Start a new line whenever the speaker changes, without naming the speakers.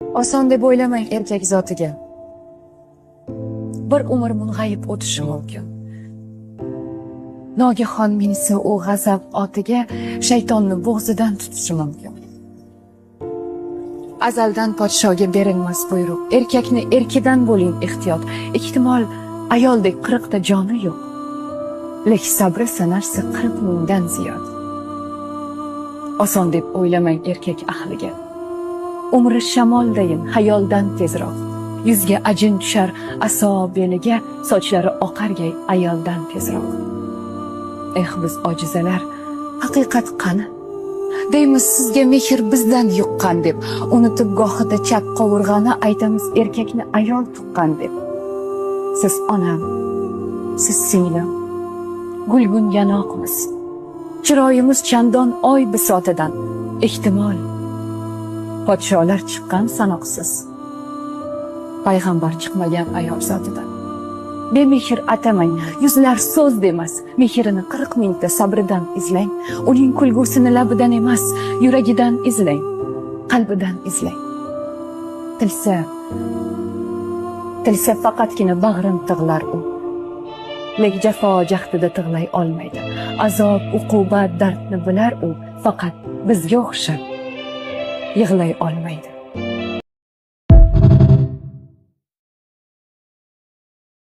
Oson deb o'ylamang erkak zotiga. Bir umr mung'ayib o'tishi mumkin. Nogahon minsa u g'azab otiga, shaytonni bo'g'zidan tutishi mumkin. Azaldan podshoga berilmas buyruq. Erkakni erkidan bo'ling ehtiyot. Ehtimol ayoldek 40 ta joni yo'q. Lekin sabri sanarsa 40 mingdan ziyod. Oson deb o'ylamang erkak ahliga. Umri shamoldayin, hayoldan tezroq. Yuzga ajin tushar aso beliga, sochlari oqargay ayoldan tezroq. Biz ojizalar, haqiqat qani? Deymiz sizga mehr bizdan yuqqan deb, unutib gohida chap qovurg'ani aytamiz erkakni ayol tuqqan deb. Siz onam, siz singlim, gulgun yanoqmiz. Chiroyimiz chandon oy bisotidan, ehtimol podsholar chiqqan sanoqsiz. Payg'ambar chiqmagan ayol zotidan. Bemehr atamang, yuzlar so'z demas, mehrini 40 mingta sabridan izlang. Uning kulgusini labidan emas, yuragidan izlang, qalbidan izlang. Tilsa faqatgina bag'rin tig'lar u. Lek jafo jahdida tig'lay olmaydi. Azob, uqubat, dardni bilar u, faqat bizga o'xshab yig'lay olmaydi.